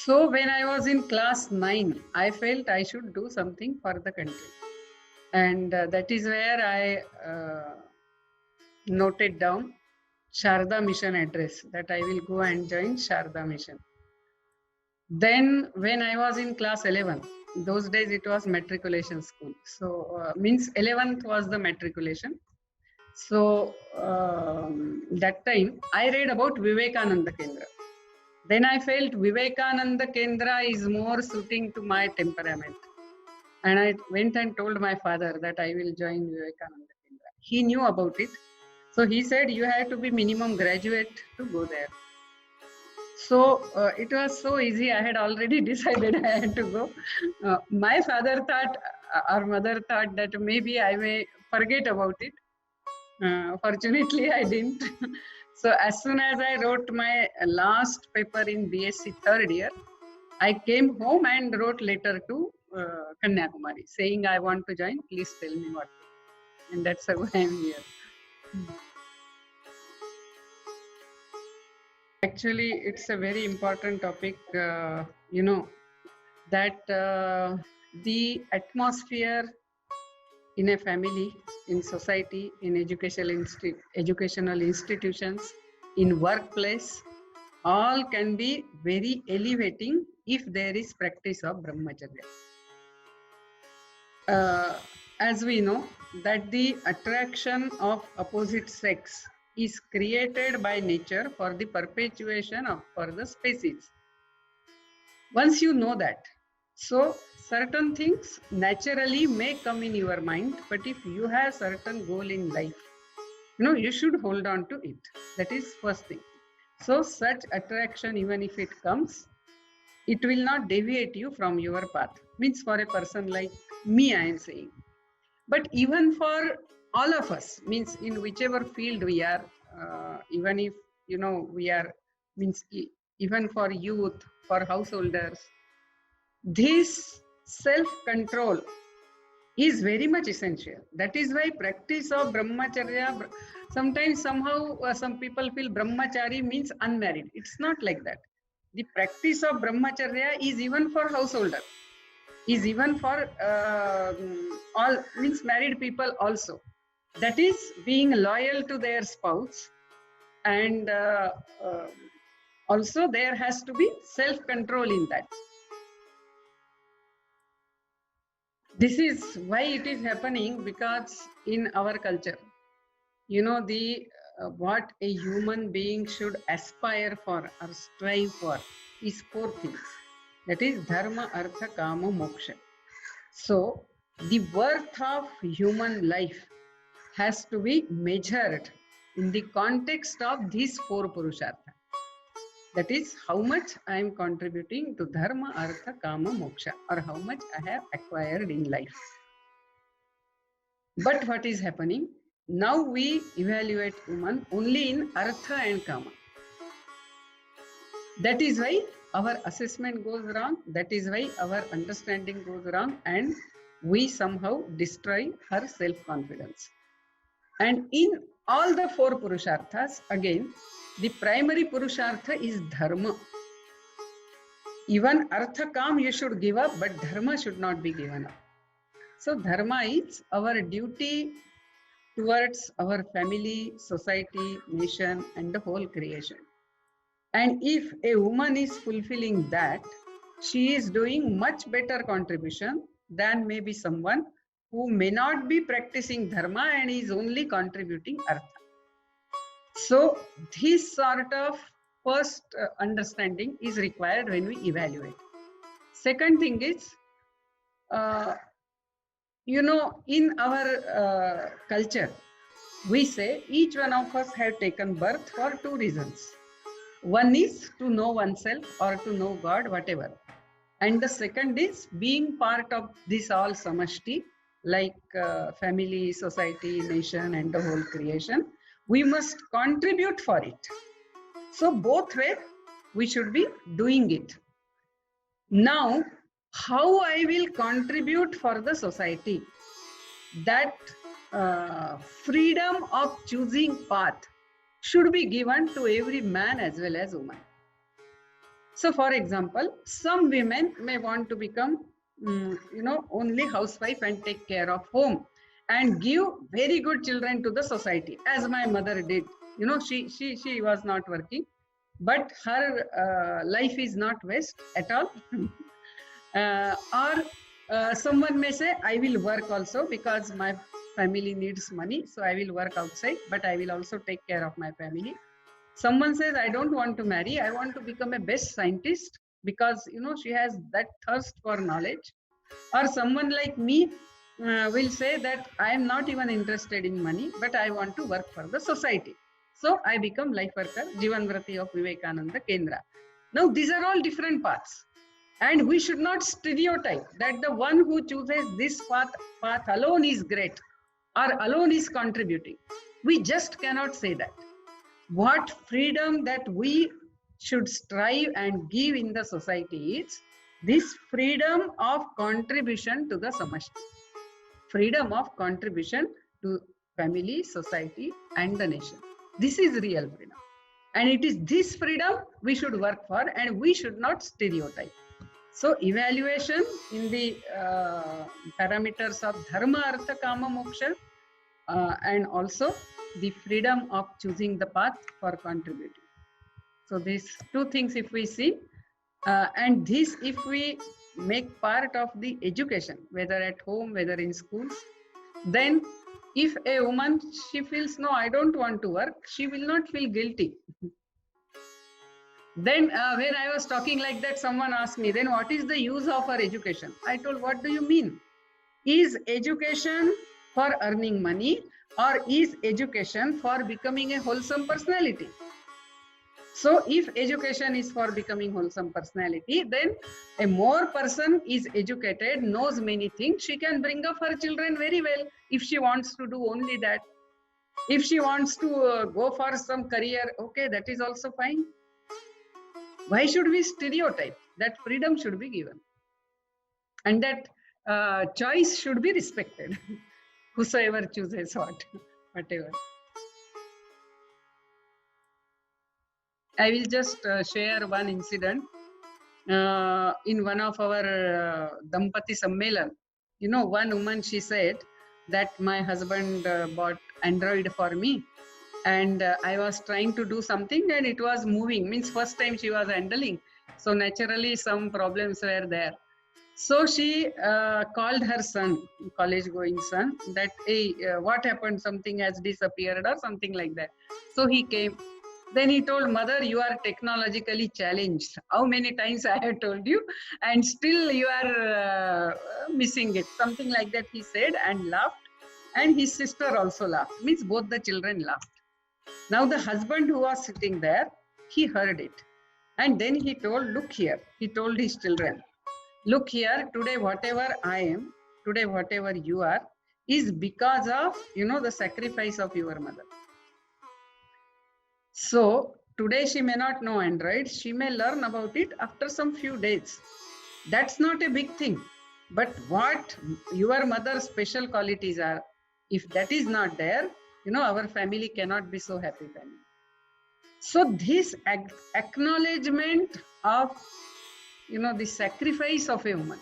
So when I was in class 9, I felt I should do something for the country. And that is where I noted down Sharda Mission address, that I will go and join Sharda Mission. Then when I was in class 11, those days it was matriculation school. So means 11th was the matriculation. So that time I read about Vivekananda Kendra. Then I felt Vivekananda Kendra is more suiting to my temperament. And I went and told my father that I will join Vivekananda Kendra. He knew about it. So he said, you have to be minimum graduate to go there. So it was so easy. I had already decided I had to go. My father thought, or mother thought that maybe I may forget about it. Fortunately, I didn't. So as soon as I wrote my last paper in BSc third year, I came home and wrote letter to Kanyakumari saying I want to join. Please tell me what. And that's how I am here. Actually, it's a very important topic. You know that the atmosphere in a family, in society, in educational institutions, in workplace, all can be very elevating if there is practice of brahmacharya. As we know that the attraction of opposite sex is created by nature for the perpetuation of further species. Once you know that, so certain things naturally may come in your mind, but if you have certain goal in life, you should hold on to it. That is first thing. So such attraction, even if it comes, it will not deviate you from your path. Means for a person like me, I am saying. But even for all of us, means in whichever field we are, even if we are, means even for youth, for householders, this self-control is very much essential. That is why practice of brahmacharya, sometimes somehow some people feel brahmachari means unmarried. It's not like that. The practice of brahmacharya is even for householder, is even for all, means married people also. That is being loyal to their spouse, and also there has to be self-control in that. This is why it is happening, because in our culture, the what a human being should aspire for or strive for is 4 things. That is dharma, artha, kama, moksha. So the worth of human life has to be measured in the context of these 4 purushartha. That is how much I am contributing to dharma, artha, kama, moksha, or how much I have acquired in life. But what is happening? Now we evaluate woman only in artha and kama. That is why our assessment goes wrong. That is why our understanding goes wrong, and we somehow destroy her self-confidence. And in all the 4 purusharthas, again, the primary purushartha is dharma. Even artha, kam you should give up, but dharma should not be given up. So dharma is our duty towards our family, society, nation, and the whole creation. And if a woman is fulfilling that, she is doing much better contribution than maybe someone who may not be practicing dharma and is only contributing artha. So this sort of first understanding is required when we evaluate. Second thing is, in our culture, we say each one of us have taken birth for 2 reasons. One is to know oneself or to know God, whatever. And the second is being part of this all samashti, like family, society, nation, and the whole creation. We must contribute for it. So both ways we should be doing it. Now, how I will contribute for the society? That freedom of choosing path should be given to every man as well as woman. So for example, some women may want to become only housewife and take care of home and give very good children to the society, as my mother did. She was not working, but her life is not waste at all. Or someone may say, I will work also because my family needs money, so I will work outside, but I will also take care of my family. Someone says, I don't want to marry, I want to become a best scientist because she has that thirst for knowledge. Or someone like me will say that I am not even interested in money, but I want to work for the society, so I become life worker, Jivan Vrati of Vivekananda Kendra. Now these are all different paths, and we should not stereotype that the one who chooses this path alone is great or alone is contributing. We just cannot say that. What freedom that we should strive and give in the society is this freedom of contribution to the samashti, freedom of contribution to family, society, and the nation. This is real freedom, and it is this freedom we should work for, and we should not stereotype. So evaluation in the parameters of dharma, artha, kama, moksha, and also the freedom of choosing the path for contributing. So these two things if we see, and this if we make part of the education, whether at home, whether in schools, then if a woman, she feels, no, I don't want to work, she will not feel guilty. Then when I was talking like that, someone asked me, then what is the use of our education? I told, what do you mean? Is education for earning money, or is education for becoming a wholesome personality? So if education is for becoming wholesome personality, then a more person is educated, knows many things, she can bring up her children very well if she wants to do only that. If she wants to go for some career, okay, that is also fine. Why should we stereotype? That freedom should be given, and that choice should be respected. Whosoever chooses whatever. I will just share one incident. In one of our Dampati Sammelan, one woman, she said that my husband bought Android for me, and I was trying to do something and it was moving, means first time she was handling, so naturally some problems were there. So she called her son, college going son, that, hey, what happened, something has disappeared or something like that. So he came. Then he told, mother, you are technologically challenged. How many times I have told you, and still you are missing it. Something like that he said and laughed. And his sister also laughed. Means both the children laughed. Now the husband who was sitting there, he heard it. And then he told, look here. He told his children, look here, today whatever I am, today whatever you are, is because of, the sacrifice of your mother. So today she may not know Android, she may learn about it after some few days. That's not a big thing. But what your mother's special qualities are, if that is not there, our family cannot be so happy family. So this acknowledgement of, the sacrifice of a woman,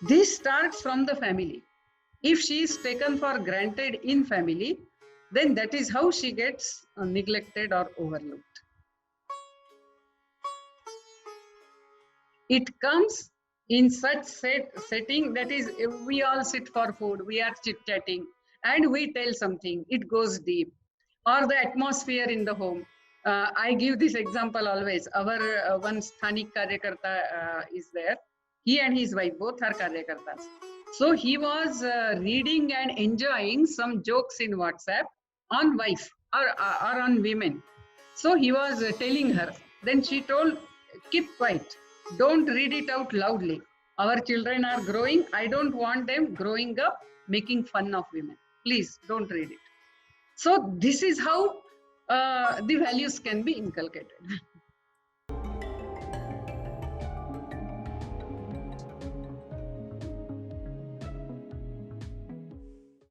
this starts from the family. If she is taken for granted in family, then that is how she gets neglected or overlooked. It comes in such setting, that is, we all sit for food, we are chit-chatting, and we tell something, it goes deep. Or the atmosphere in the home. I give this example always. Our one Sthanik Karyakarta is there. He and his wife, both are Karyakartas. So he was reading and enjoying some jokes in WhatsApp on wife or on women. So he was telling her. Then she told, keep quiet. Don't read it out loudly. Our children are growing. I don't want them growing up making fun of women. Please don't read it. So this is how the values can be inculcated.